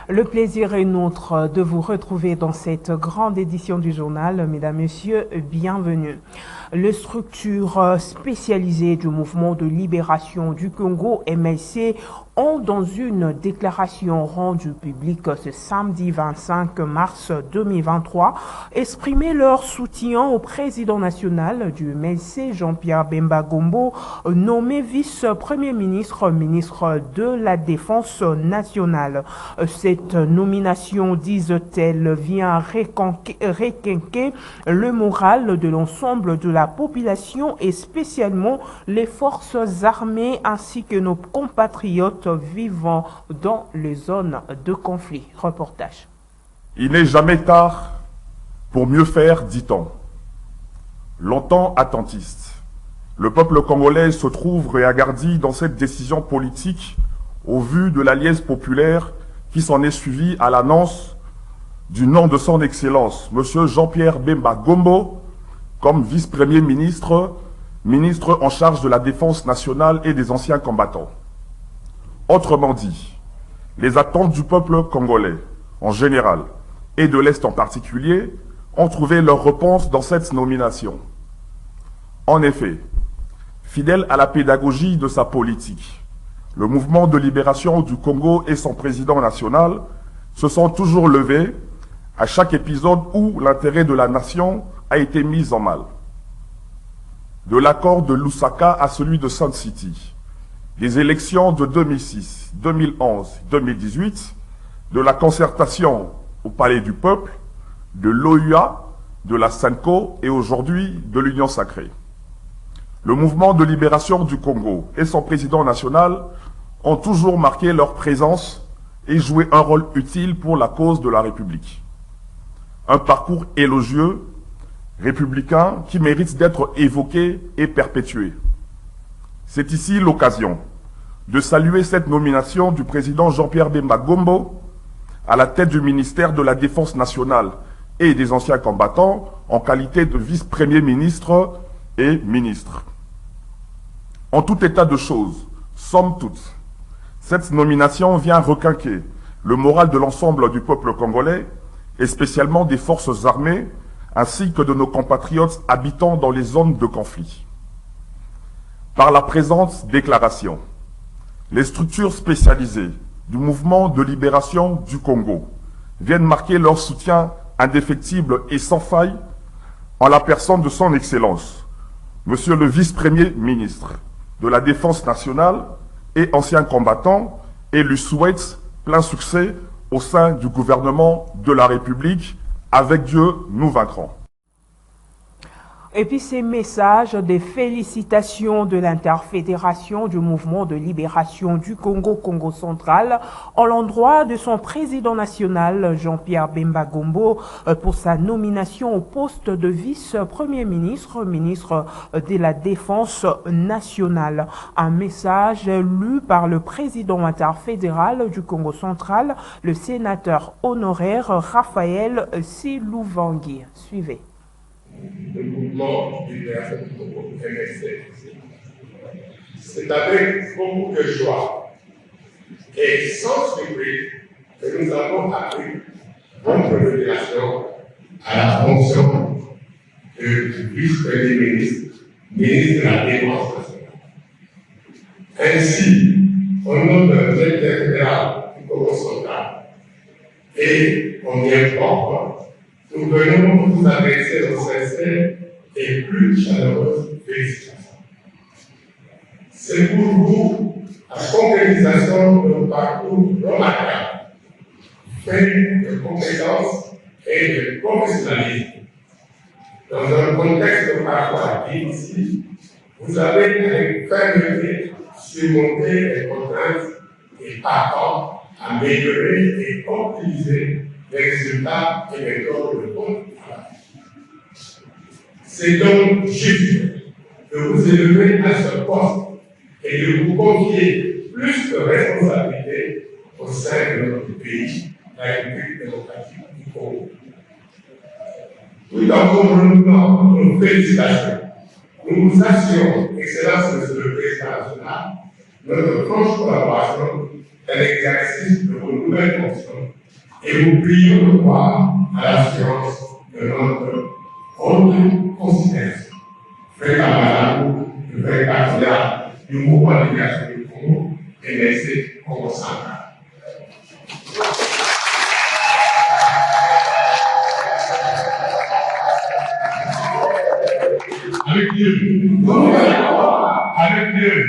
Le plaisir est nôtre de vous retrouver dans cette grande édition du journal. Mesdames, Messieurs, bienvenue. Les structures spécialisées du mouvement de libération du Congo, MLC, ont, dans une déclaration rendue publique ce samedi 25 mars 2023, exprimé leur soutien au président national du MLC, Jean-Pierre Bemba Gombo, nommé vice-premier ministre, ministre de la Défense nationale. Cette nomination, disent-elles, vient requinquer le moral de l'ensemble de la population et spécialement les forces armées ainsi que nos compatriotes vivant dans les zones de conflit. Reportage. Il n'est jamais tard pour mieux faire, dit-on. Longtemps attentiste, le peuple congolais se trouve réagardi dans cette décision politique au vu de la liesse populaire qui s'en est suivie à l'annonce du nom de son Excellence, M. Jean-Pierre Bemba Gombo, comme vice-premier ministre, ministre en charge de la Défense nationale et des anciens combattants. Autrement dit, les attentes du peuple congolais, en général, et de l'Est en particulier, ont trouvé leur réponse dans cette nomination. En effet, fidèle à la pédagogie de sa politique, le mouvement de libération du Congo et son président national se sont toujours levés à chaque épisode où l'intérêt de la nation a été mis en mal. De l'accord de Lusaka à celui de Sun City, des élections de 2006, 2011, 2018, de la concertation au Palais du Peuple, de l'OUA, de la SENCO et aujourd'hui de l'Union Sacrée. Le mouvement de libération du Congo et son président national ont toujours marqué leur présence et joué un rôle utile pour la cause de la République. Un parcours élogieux, républicain, qui mérite d'être évoqué et perpétué. C'est ici l'occasion de saluer cette nomination du président Jean-Pierre Bemba Gombo à la tête du ministère de la Défense nationale et des anciens combattants en qualité de vice-premier ministre et ministre. En tout état de choses, somme toute, cette nomination vient requinquer le moral de l'ensemble du peuple congolais et spécialement des forces armées ainsi que de nos compatriotes habitant dans les zones de conflit. Par la présente déclaration, les structures spécialisées du mouvement de libération du Congo viennent marquer leur soutien indéfectible et sans faille en la personne de son Excellence, Monsieur le vice-premier ministre de la Défense nationale et ancien combattant, et lui souhaite plein succès au sein du gouvernement de la République. Avec Dieu, nous vaincrons. Et puis ces messages de félicitations de l'interfédération du mouvement de libération du Congo, Congo central, en l'endroit de son président national, Jean-Pierre Bemba Gombo, pour sa nomination au poste de vice-premier ministre, ministre de la Défense nationale. Un message lu par le président interfédéral du Congo central, le sénateur honoraire Raphaël Silouvangui. Suivez. Le mouvement de libération du Congo, MLC. C'est avec beaucoup de joie et sans surprise que nous avons appris votre nomination à la fonction de vice-premier ministre, ministre de la Défense nationale. Ainsi, au nom de l'Interfédéral fédéral du Congo central et en lien propre, nous venons vous adresser nos sincères et plus chaleureuses félicitations. C'est pour vous la concrétisation d'un parcours remarquable, fait de compétences et de professionnalisme. Dans un contexte parfois difficile, vous avez avec fermeté surmonté les contraintes et partant améliorer et optimiser les résultats et les méthodes de bon travail. C'est donc juste de vous élever à ce poste et de vous confier plus de responsabilités au sein de notre pays, la République démocratique du Congo. Tout en comprenant nos félicitations, nous vous assurons, Excellence Monsieur le Président national, notre franche collaboration dans l'exercice de vos nouvelles nouvelles fonctions et nous prions de voir à l'assurance de notre haute considération. Frère Kamalabou, le frère candidat du mouvement de libération du Congo, et laissé Congo central. Avec Dieu. Avec Dieu.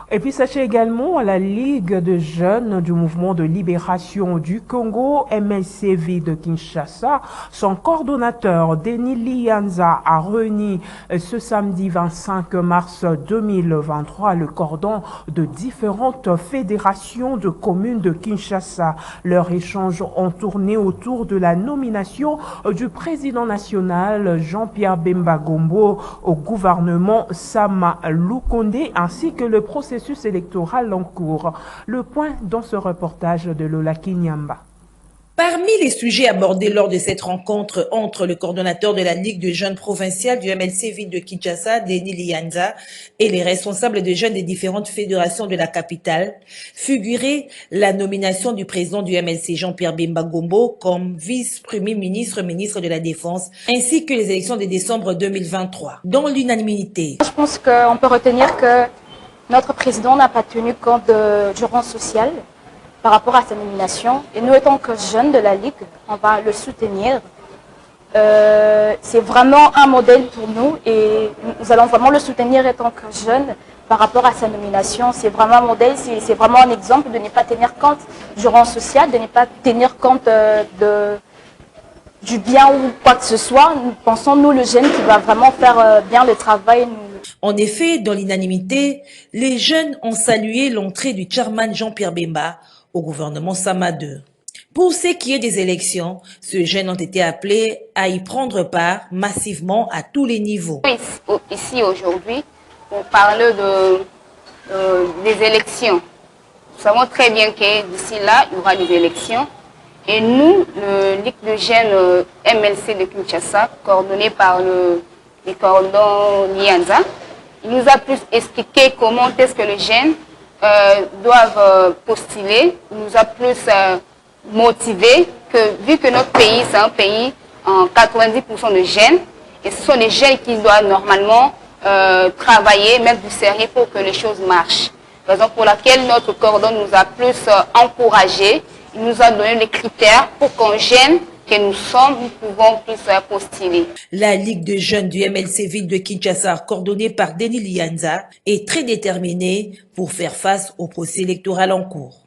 Et puis sachez également la Ligue de jeunes du mouvement de libération du Congo, MLCV de Kinshasa, son coordonnateur Denis Lianza a réuni ce samedi 25 mars 2023 le cordon de différentes fédérations de communes de Kinshasa. Leurs échanges ont tourné autour de la nomination du président national Jean-Pierre Bemba Gombo au gouvernement Sama Lukonde ainsi que le processus électoral en cours. Le point dans ce reportage de Lola Kinyamba. Parmi les sujets abordés lors de cette rencontre entre le coordonnateur de la Ligue de jeunes provinciale du MLC Ville de Kinshasa, Denis Lianza, et les responsables de jeunes des différentes fédérations de la capitale, figurait la nomination du président du MLC Jean-Pierre Bemba Gombo comme vice-premier ministre, ministre de la Défense, ainsi que les élections de décembre 2023. Dans l'unanimité. Je pense qu'on peut retenir que notre président n'a pas tenu compte du rang social par rapport à sa nomination. Et nous, étant que jeunes de la Ligue, on va le soutenir. C'est vraiment un modèle pour nous et nous allons vraiment le soutenir étant que jeunes par rapport à sa nomination. C'est vraiment un modèle, c'est vraiment un exemple de ne pas tenir compte du rang social, de ne pas tenir compte du bien ou quoi que ce soit. Nous pensons, nous, le jeune, qui va vraiment faire bien le travail. En effet, dans l'unanimité, les jeunes ont salué l'entrée du chairman Jean-Pierre Bemba au gouvernement Sama II. Pour ce qui est des élections, ces jeunes ont été appelés à y prendre part massivement à tous les niveaux. Ici aujourd'hui, on parle des élections. Nous savons très bien que d'ici là, il y aura des élections. Et nous, le Ligue de jeunes MLC de Kinshasa, coordonné par le cordon Lianza, il nous a plus expliqué comment est-ce que les jeunes doivent postuler. Il nous a plus motivé que, vu que notre pays, c'est un pays en 90% de jeunes, et ce sont les jeunes qui doivent normalement travailler, mettre du sérieux pour que les choses marchent. Raison pour laquelle notre cordon nous a plus encouragés. Il nous a donné les critères pour qu'un jeune que nous sommes, nous pouvons plus postuler. La Ligue de jeunes du MLC Ville de Kinshasa, coordonnée par Denis Lianza, est très déterminée pour faire face au procès électoral en cours.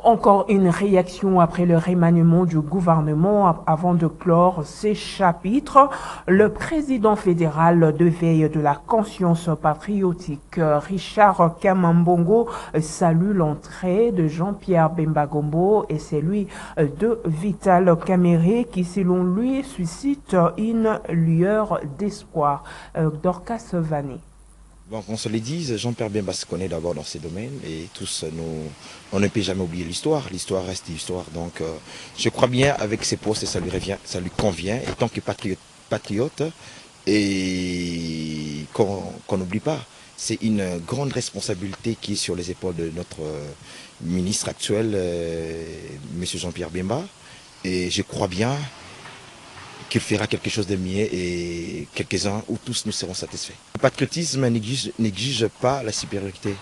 Encore une réaction après le remaniement du gouvernement avant de clore ces chapitres. Le président fédéral de veille de la conscience patriotique, Richard Kamambongo, salue l'entrée de Jean-Pierre Bemba Gombo et celui de Vital Kamerhe qui, selon lui, suscite une lueur d'espoir. Dorcas Vané. Bon, qu'on se le dise, Jean-Pierre Bemba se connaît d'abord dans ces domaines et tous, on ne peut jamais oublier l'histoire. L'histoire reste l'histoire. Donc, je crois bien avec ses postes, ça lui revient, ça lui convient. Et tant que patriote, et qu'on n'oublie pas, c'est une grande responsabilité qui est sur les épaules de notre ministre actuel, M. Jean-Pierre Bemba. Et je crois bien qu'il fera quelque chose de mieux et quelques-uns où tous nous serons satisfaits. Le patriotisme n'exige pas la supériorité,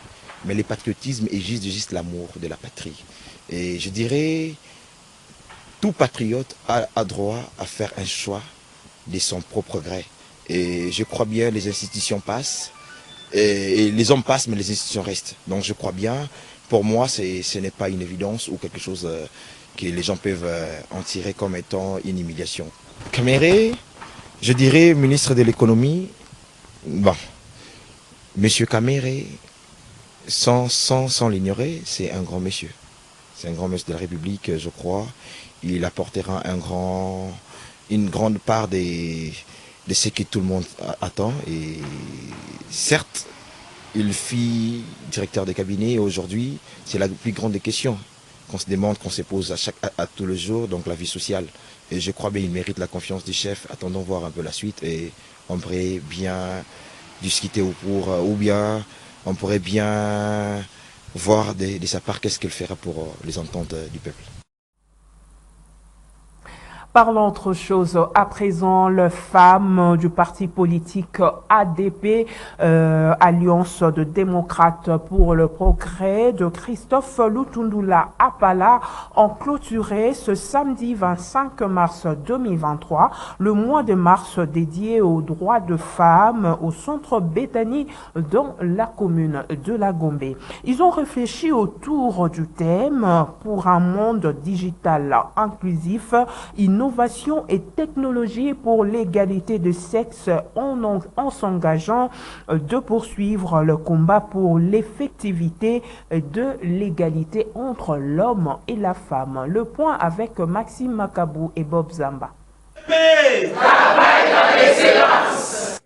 mais le patriotisme exige juste l'amour de la patrie. Et je dirais, tout patriote a droit à faire un choix de son propre gré. Et je crois bien les institutions passent, et les hommes passent, mais les institutions restent. Donc je crois bien, pour moi, ce n'est pas une évidence ou quelque chose que les gens peuvent en tirer comme étant une humiliation. Kamerhe, je dirais ministre de l'économie, bon, monsieur Kamerhe, sans l'ignorer, c'est un grand monsieur. C'est un grand monsieur de la République, je crois. Il apportera une grande part de ce que tout le monde attend. Et certes, il fut directeur de cabinet et aujourd'hui, c'est la plus grande des questions qu'on se demande, qu'on se pose à tous les jours, donc la vie sociale. Et je crois bien qu'il mérite la confiance du chef. Attendons voir un peu la suite et on pourrait bien discuter ou bien on pourrait bien voir de sa part qu'est-ce qu'elle fera pour les ententes du peuple. Parlons autre chose. À présent, les femmes du parti politique ADP, Alliance de démocrates pour le progrès de Christophe Lutundula Apala, ont clôturé ce samedi 25 mars 2023 le mois de mars dédié aux droits de femmes au centre Bethany dans la commune de la Gombe. Ils ont réfléchi autour du thème pour un monde digital inclusif, innovation et technologie pour l'égalité de sexe en s'engageant de poursuivre le combat pour l'effectivité de l'égalité entre l'homme et la femme. Le point avec Maxime Makabou et Bob Zamba.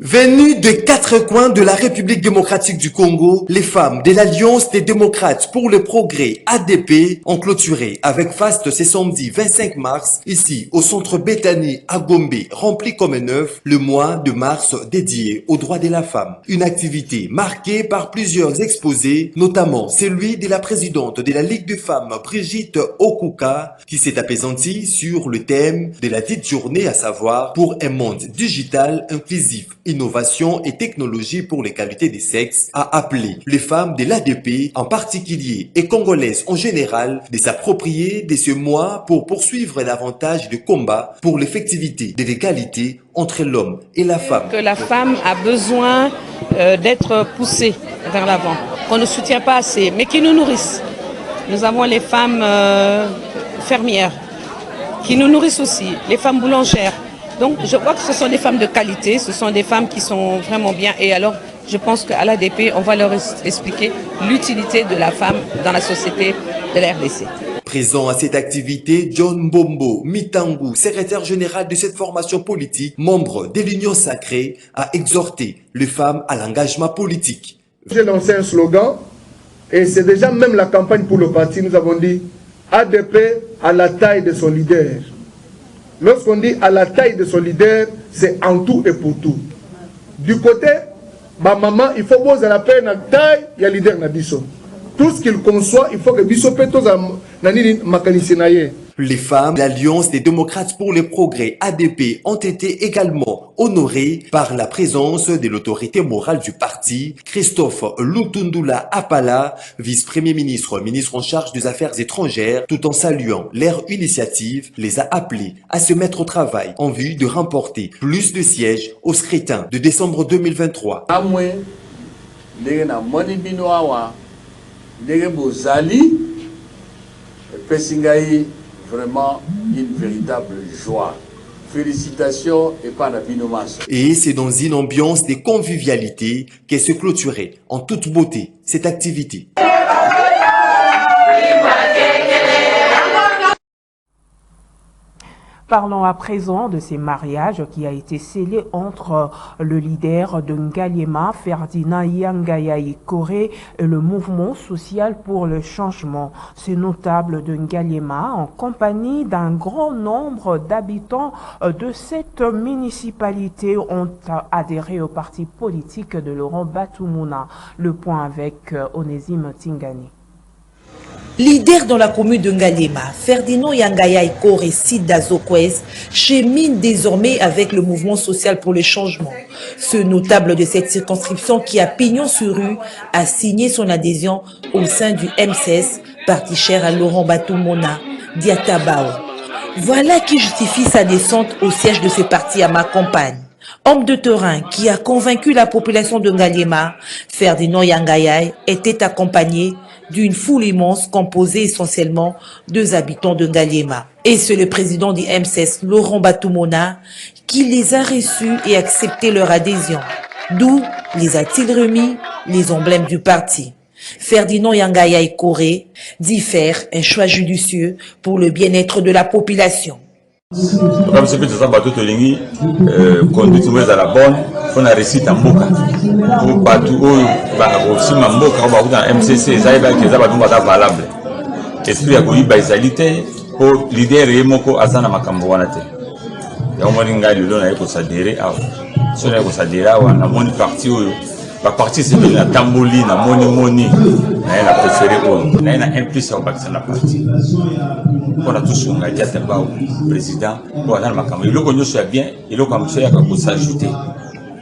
Venus de 4 coins de la République démocratique du Congo, les femmes de l'Alliance des démocrates pour le progrès ADP ont clôturé avec faste ce samedi 25 mars, ici au centre Bethany à Gombe, rempli comme un œuf, le mois de mars dédié aux droits de la femme. Une activité marquée par plusieurs exposés, notamment celui de la présidente de la Ligue des femmes, Brigitte Okuka, qui s'est apaisantie sur le thème de la dite journée, à savoir pour un monde digital inclusif, innovation et technologie pour l'égalité des sexes, a appelé les femmes de l'ADP en particulier et congolaises en général de s'approprier de ce mois pour poursuivre davantage de combats pour l'effectivité de l'égalité entre l'homme et la femme. Que la femme a besoin d'être poussée vers l'avant, qu'on ne soutient pas assez, mais qui nous nourrissent. Nous avons les femmes fermières qui nous nourrissent aussi, les femmes boulangères. Donc je vois que ce sont des femmes de qualité, ce sont des femmes qui sont vraiment bien. Et alors je pense qu'à l'ADP, on va leur expliquer l'utilité de la femme dans la société de la RDC. Présent à cette activité, John Bombo Mitangu, secrétaire général de cette formation politique, membre de l'Union sacrée, a exhorté les femmes à l'engagement politique. J'ai lancé un slogan et c'est déjà même la campagne pour le parti. Nous avons dit ADP à la taille de son leader. Lorsqu'on dit à la taille de son leader, c'est en tout et pour tout. Du côté, ma maman, il faut poser la paix na taille, il y a leader na biso. Tout ce qu'il conçoit, il faut que biso peto na nini makanisi na ye. Les femmes de l'Alliance des démocrates pour le progrès ADP ont été également honorées par la présence de l'autorité morale du parti, Christophe Lutundula Apala, vice-premier ministre, ministre en charge des affaires étrangères, tout en saluant leur initiative, les a appelés à se mettre au travail en vue de remporter plus de sièges au scrutin de décembre 2023. Vraiment une véritable joie. Félicitations et par la binomas. Et c'est dans une ambiance de convivialité qu'est se clôturée en toute beauté cette activité. Parlons à présent de ces mariages qui a été scellé entre le leader de Ngaliema, Ferdinand Yangayaï Koré, et le mouvement social pour le changement. Ces notables de Ngaliema, en compagnie d'un grand nombre d'habitants de cette municipalité, ont adhéré au parti politique de Laurent Batumuna. Le point avec Onésime Tingani. Leader dans la commune de Ngaliema, Ferdinand Yangayaï Koré Sida Zokwez chemine désormais avec le mouvement social pour le changement. Ce notable de cette circonscription qui a pignon sur rue a signé son adhésion au sein du MCS, parti cher à Laurent Batumuna d'Yatabao. Voilà qui justifie sa descente au siège de ce parti à ma campagne. Homme de terrain qui a convaincu la population de Ngaliema, Ferdinand Yangayaï était accompagné d'une foule immense composée essentiellement de habitants de Ngaliema. Et c'est le président du MCS, Laurent Batumuna, qui les a reçus et accepté leur adhésion. D'où les a-t-il remis les emblèmes du parti. Ferdinand Yangayaï Koré dit faire un choix judicieux pour le bien-être de la population. Comme c'est que ça bateau tolingi conduite à la bonne on a réussi à mboka pour partout où aussi mboka on va dans MCC ça va que ça va nous valable esprit ya koyiba ezalité pour leader yemoko azana makambo wana te ya moringa lelo na ko sadere awa so na ko sadere awa na moni parti oyo partie c'est na tamboli na moni na préféré na un plus au bakisa na parti on a tous on a dit à président pour dans makambo il ko nyoso ya bien il ko amso ya ko s'ajouter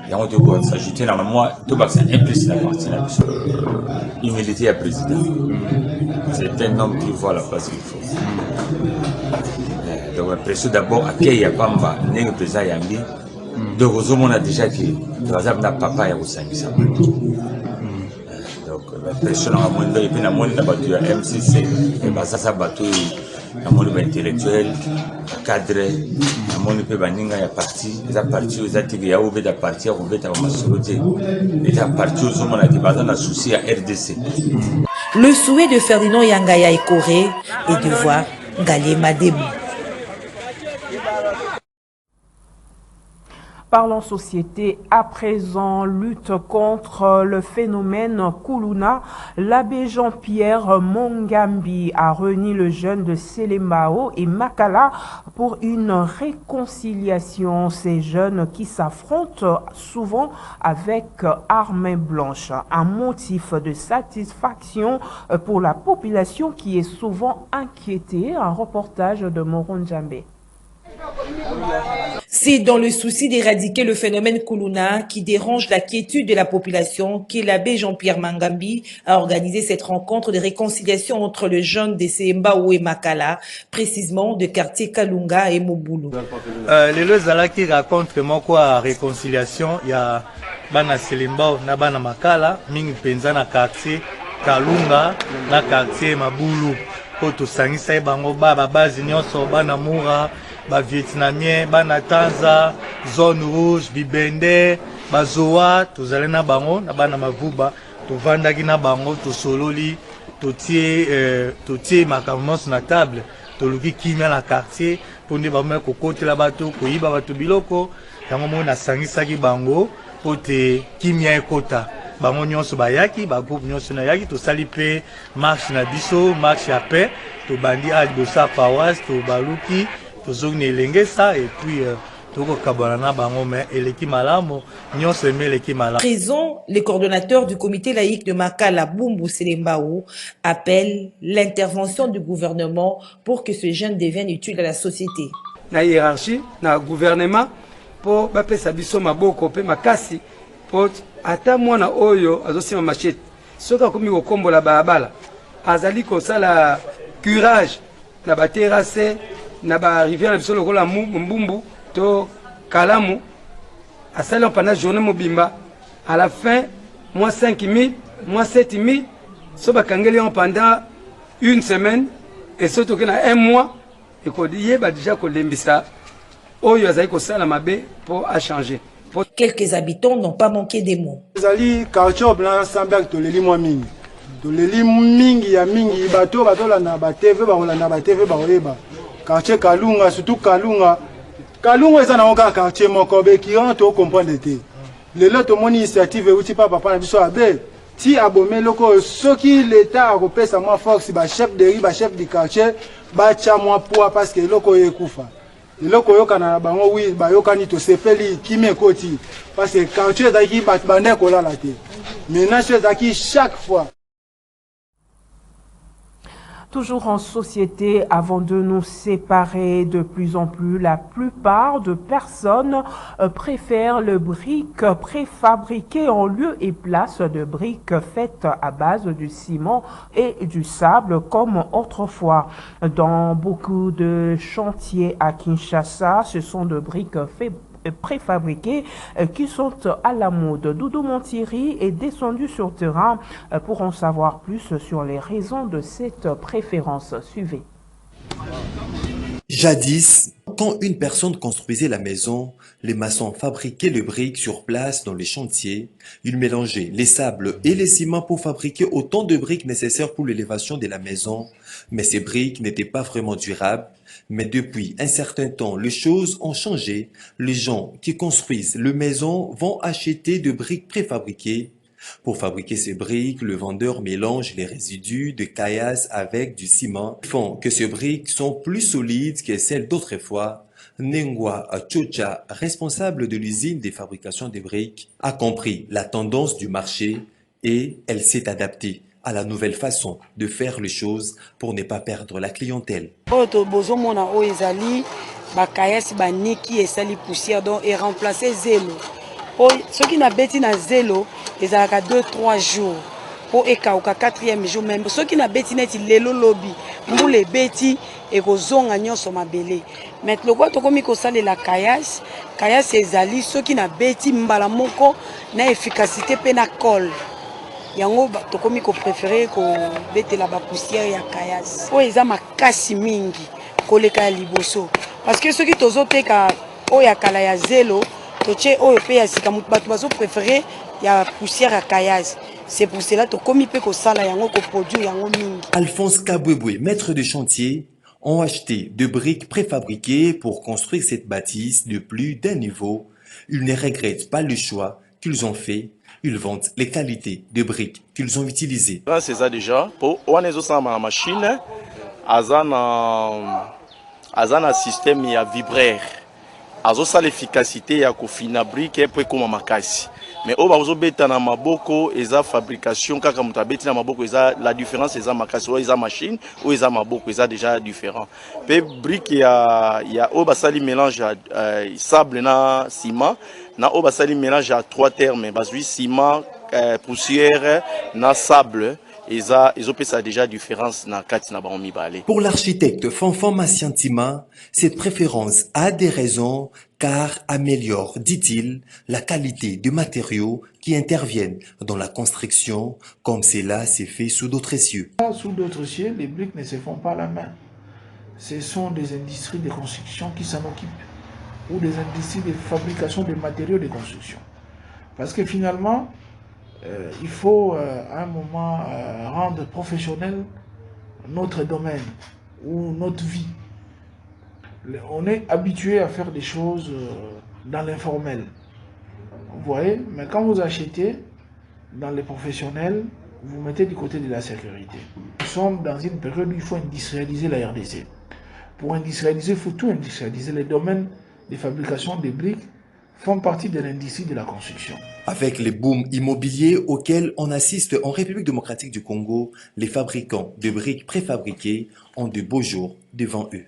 et on doit s'ajouter normalement tout bakisa un plus na parti na humilité à président c'est un homme qui voit la place qu'il faut donc l'impression d'abord à qui il y a pas n'est président Yambi. Donc, on a déjà dit, par exemple, papa est au Sangisa. Donc, l'impression à mon et puis, la monde a battu à MCC, et ça bateau, la monde intellectuel, cadre, la monde peut baninga ya parti, les partis aux atigres, ya ouvert à partir, ouvert à Masoroté, les partis aux hommes, on a dit, par exemple, souci à RDC. Le souhait de Ferdinand Yangaya Ekoré est de voir Galema debout. Parlons société à présent, lutte contre le phénomène Kuluna. L'abbé Jean-Pierre Mongambi a réuni le jeune de Selembao et Makala pour une réconciliation. Ces jeunes qui s'affrontent souvent avec armes blanches. Un motif de satisfaction pour la population qui est souvent inquiétée. Un reportage de Moron Djambé. C'est dans le souci d'éradiquer le phénomène Kuluna qui dérange la quiétude de la population que l'abbé Jean-Pierre Mangambi a organisé cette rencontre de réconciliation entre les jeunes de Selembao et Makala, précisément de quartier Kalunga et Mobulu. Les deux qui racontent moi quoi réconciliation, il y a bana Selembao na bana Makala, mingi penza na quartier Kalunga na quartier Mabulu. Koto sangisa bango baba bazi nyonso bana Mura ba Vietnamien, bana Tanza, zone rouge, Bibende, bazoa, tozale na bango, na bana Mavuba, tovandaki na bango, tosololi, totie makamons na table, toluki kimia na quartier, ponde ba meko kote la bato, koyiba bato biloko, yango mo na sangisaki bango, pote kimia ekota. Bango nyonso bayaki, ba groupe nyonso na yaki, tosali pe marche na biso, marche ya paix, to bandi a libosa paroisse, to baluki, tozongi elengesa et puis toko kabana bango mais eleki malamo nyonso eleki malamo. Présent, le coordonnateur du comité laïque de Makala Bumbu Selembao appelle l'intervention du gouvernement pour que ce jeune devienne utile à la société. Na hiérarchie, na gouvernement pour bapesa biso maboko pe makasi pour ata mwana oyo azosima machete soka komi kokombola balabala azali kosala curage na baterrasse na ba rivière biso lokola Mbumbu to Kalamu asali pendant journée mobimba à la fin moins 5 000 moins 7 000 so bakangeli pendant une semaine et surtout que na un mois et ko yeba déjà ko lembisa oyo azali kosala mabe pour a changer. Quelques habitants n'ont pas manqué des mots. Azali quartier blanc sambak to leli moi mingi to leli mingi ya mingi bato la ba TV ba na ba TV ba oyeba quartier Kalunga surtout Kalunga eza na onka quartier moko be qui rentre au comprendre te lelo to moni initiative uti papa na biso abe ti abomé loko soki l'état a repesa moi force ba chef de rue ba chef du quartier ba cha moi poids parce que loko ekufa loko yokana na bango wi ba yokani to sepeli kimé koti parce que quartier zaki bat bande ko la te maintenant chez zaki chaque fois. Toujours en société, avant de nous séparer de plus en plus, la plupart de personnes préfèrent le brique préfabriqué en lieu et place de briques faites à base du ciment et du sable comme autrefois. Dans beaucoup de chantiers à Kinshasa, ce sont de briques préfabriqués qui sont à la mode. Doudou Montiri est descendu sur terrain pour en savoir plus sur les raisons de cette préférence. Suivez. Jadis, quand une personne construisait la maison, les maçons fabriquaient le brique sur place dans les chantiers. Ils mélangeaient les sables et les ciments pour fabriquer autant de briques nécessaires pour l'élévation de la maison. Mais ces briques n'étaient pas vraiment durables. Mais depuis un certain temps, les choses ont changé. Les gens qui construisent les maisons vont acheter de briques préfabriquées. Pour fabriquer ces briques, le vendeur mélange les résidus de caillasse avec du ciment, font que ces briques sont plus solides que celles d'autrefois. Nengwa Chocha, responsable de l'usine de fabrication de briques, a compris la tendance du marché et elle s'est adaptée à la nouvelle façon de faire les choses pour ne pas perdre la clientèle. Bakayasi baniki esali poussière donc et remplacer zélo. Ceux qui n'a bêti na zélo, ils ont 2-3 jours. Pour ekauka 4e jour même. Ceux qui n'a bêti net lelo lobby, mbule bêti et kozonga nyonso mabele. Mais le quoi to komi ko sale la kayas ezali ceux qui n'a bêti mbala moko na efficacité pe na colle. Yango to komi ko préférer ko bete la ba poussière ya kayas. O eza makasi mingi koleka ya liboso. Parce que ceux qui tozoteka oya kala ya zélo, toche oyo pe ya sika mutu batu bazo préférer ya poussière ya kayas. C'est pour cela que comme il peut que ça produit Alphonse Kabwebwe, maître de chantier, ont acheté de briques préfabriquées pour construire cette bâtisse de plus d'un niveau. Ils ne regrettent pas le choix qu'ils ont fait. Ils vantent les qualités de briques qu'ils ont utilisées. C'est ça déjà. Pour ma machine, azana système ya vibraire. Azosa l'efficacité ya kofina brique pour comme makasi. Mais au bazo beta na maboko eza fabrication kaka muta beti na maboko eza la différence eza makasi ou eza machine ou eza maboko eza déjà différent. Pe brique ya au basali mélange sable na ciment na au basali mélange à 3 termes basui ciment poussière na sable. Ça déjà différence na kati na baomi balé. Pour l'architecte Fanfan Massiantima, cette préférence a des raisons car améliore, dit-il, la qualité des matériaux qui interviennent dans la construction comme cela s'est fait sous d'autres cieux. Sous d'autres cieux, les briques ne se font pas à la main. Ce sont des industries de construction qui s'en occupent ou des industries de fabrication de matériaux de construction. Parce que finalement, il faut à un moment rendre professionnel notre domaine ou notre vie. On est habitué à faire des choses dans l'informel. Vous voyez, mais quand vous achetez dans les professionnels, vous mettez du côté de la sécurité. Nous sommes dans une période où il faut industrialiser la RDC. Pour industrialiser, il faut tout industrialiser. Les domaines de fabrication des briques font partie de l'industrie de la construction. Avec les booms immobiliers auxquels on assiste en République démocratique du Congo, les fabricants de briques préfabriquées ont de beaux jours devant eux.